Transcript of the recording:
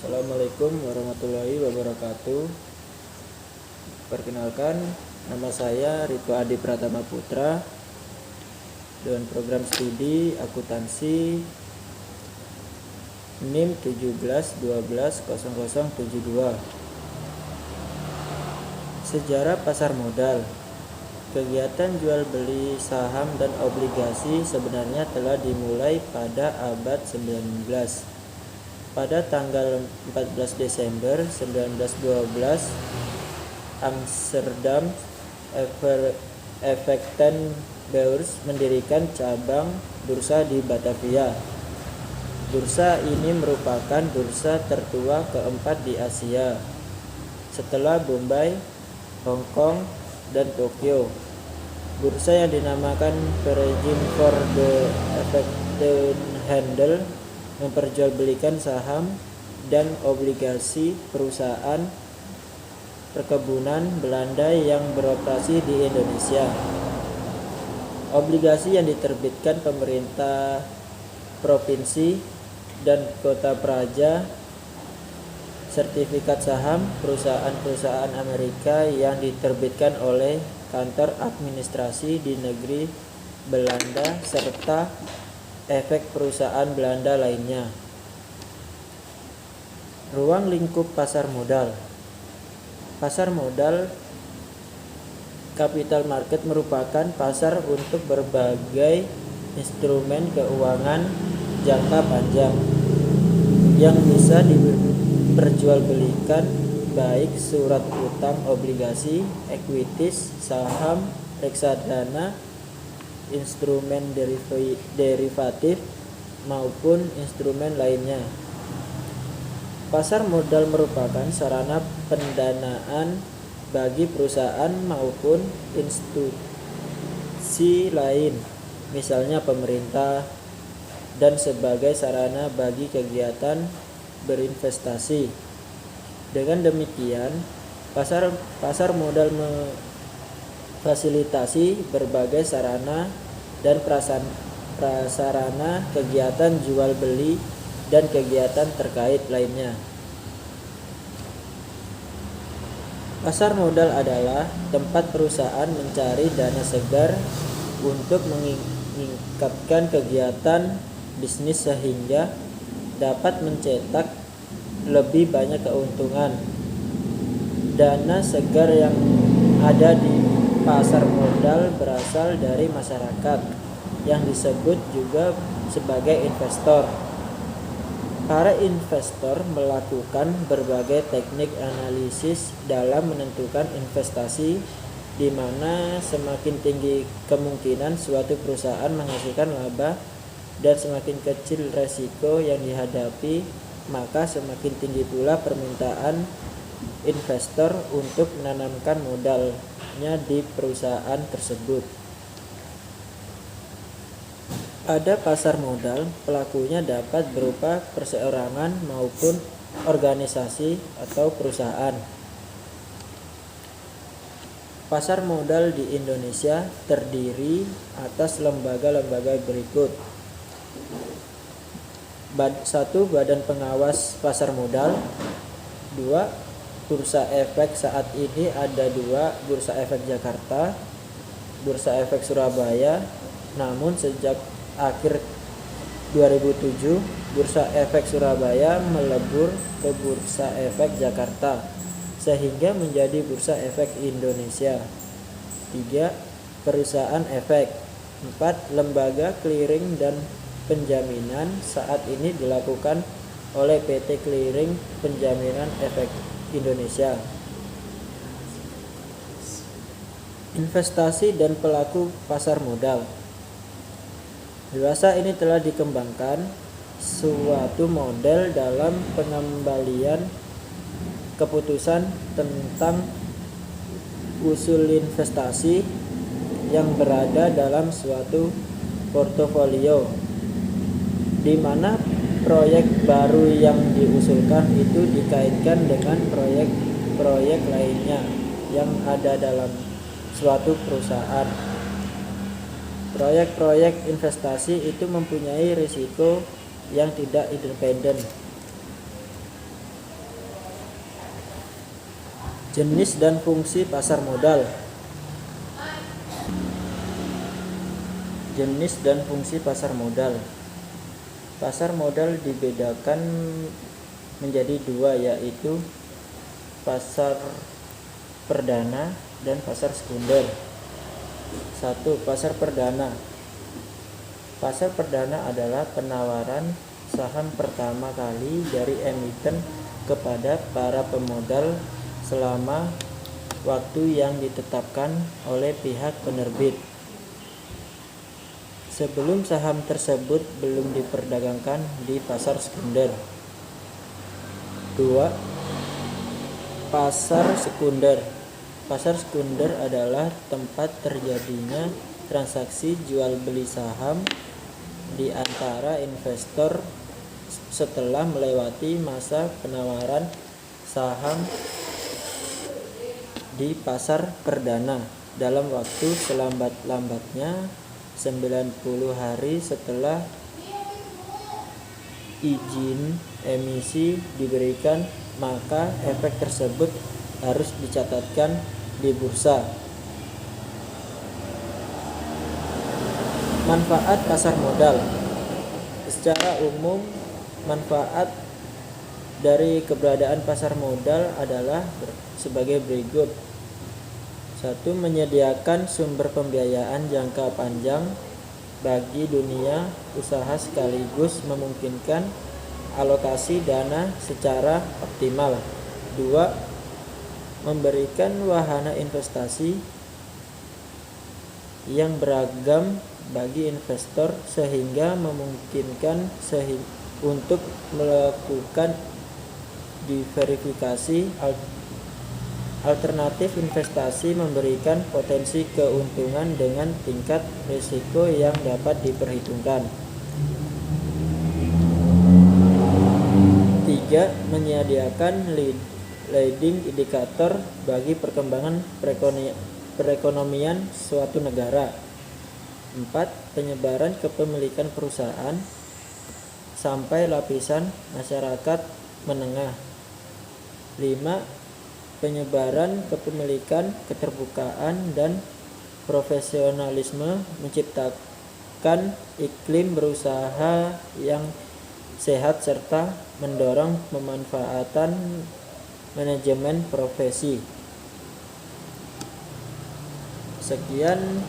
Assalamualaikum warahmatullahi wabarakatuh. Perkenalkan, nama saya Rito Adi Pratama Putra dengan program studi akuntansi NIM 17120072. Sejarah pasar modal. Kegiatan jual beli saham dan obligasi sebenarnya telah dimulai pada abad 19. Pada tanggal 14 Desember 1912, Amsterdam Effectenbeurs mendirikan cabang bursa di Batavia. Bursa ini merupakan bursa tertua keempat di Asia, setelah Bombay, Hong Kong, dan Tokyo. Bursa yang dinamakan Vereniging voor de Effectenhandel memperjualbelikan saham dan obligasi perusahaan perkebunan Belanda yang beroperasi di Indonesia. Obligasi yang diterbitkan pemerintah provinsi dan kota praja, sertifikat saham perusahaan-perusahaan Amerika yang diterbitkan oleh kantor administrasi di negeri Belanda, serta efek perusahaan Belanda lainnya. Ruang lingkup pasar modal. Pasar modal capital market merupakan pasar untuk berbagai instrumen keuangan jangka panjang yang bisa diperjualbelikan, baik surat utang, obligasi, ekuitis, saham, reksadana, instrumen derivatif, maupun instrumen lainnya. Pasar modal merupakan sarana pendanaan bagi perusahaan maupun institusi lain, misalnya pemerintah, dan sebagai sarana bagi kegiatan berinvestasi. Dengan demikian, pasar modal fasilitasi berbagai sarana dan prasarana kegiatan jual beli dan kegiatan terkait lainnya. Pasar modal adalah tempat perusahaan mencari dana segar untuk meningkatkan kegiatan bisnis sehingga dapat mencetak lebih banyak keuntungan. Dana segar yang ada di pasar modal berasal dari masyarakat yang disebut juga sebagai investor. Para investor melakukan berbagai teknik analisis dalam menentukan investasi, di mana semakin tinggi kemungkinan suatu perusahaan menghasilkan laba dan semakin kecil resiko yang dihadapi, maka semakin tinggi pula permintaan investor untuk menanamkan modalnya di perusahaan tersebut. Pada pasar modal, pelakunya dapat berupa perseorangan maupun organisasi atau perusahaan. Pasar modal di Indonesia terdiri atas lembaga-lembaga berikut. 1. Badan Pengawas Pasar Modal. 2. Bursa Efek. Saat ini ada 2, Bursa Efek Jakarta, Bursa Efek Surabaya. Namun sejak akhir 2007, Bursa Efek Surabaya melebur ke Bursa Efek Jakarta sehingga menjadi Bursa Efek Indonesia. 3. Perusahaan efek. 4. Lembaga clearing dan penjaminan. Saat ini dilakukan oleh PT Clearing Penjaminan Efek Indonesia. Investasi dan pelaku pasar modal. Dewasa ini telah dikembangkan suatu model dalam pengembalian keputusan tentang usul investasi yang berada dalam suatu portofolio, di mana proyek baru yang diusulkan itu dikaitkan dengan proyek-proyek lainnya yang ada dalam suatu perusahaan. Proyek-proyek investasi itu mempunyai risiko yang tidak independen. Jenis dan fungsi pasar modal. Jenis dan fungsi pasar modal. Pasar modal dibedakan menjadi dua, yaitu pasar perdana dan pasar sekunder. 1. Pasar perdana. Pasar perdana adalah penawaran saham pertama kali dari emiten kepada para pemodal selama waktu yang ditetapkan oleh pihak penerbit, sebelum saham tersebut belum diperdagangkan di pasar sekunder. 2. Pasar sekunder. Pasar sekunder adalah tempat terjadinya transaksi jual beli saham di antara investor setelah melewati masa penawaran saham di pasar perdana dalam waktu selambat-lambatnya 90 hari setelah izin emisi diberikan, maka efek tersebut harus dicatatkan di bursa. Manfaat pasar modal. Secara umum, manfaat dari keberadaan pasar modal adalah sebagai berikut. 1. Menyediakan sumber pembiayaan jangka panjang bagi dunia usaha sekaligus memungkinkan alokasi dana secara optimal. 2. Memberikan wahana investasi yang beragam bagi investor sehingga memungkinkan untuk melakukan diverifikasi alternatif investasi, memberikan potensi keuntungan dengan tingkat risiko yang dapat diperhitungkan. 3. Menyediakan leading indikator bagi perkembangan perekonomian suatu negara. 4. Penyebaran kepemilikan perusahaan sampai lapisan masyarakat menengah. 5. Penyebaran kepemilikan, keterbukaan, dan profesionalisme, menciptakan iklim berusaha yang sehat serta mendorong pemanfaatan manajemen profesi. Sekian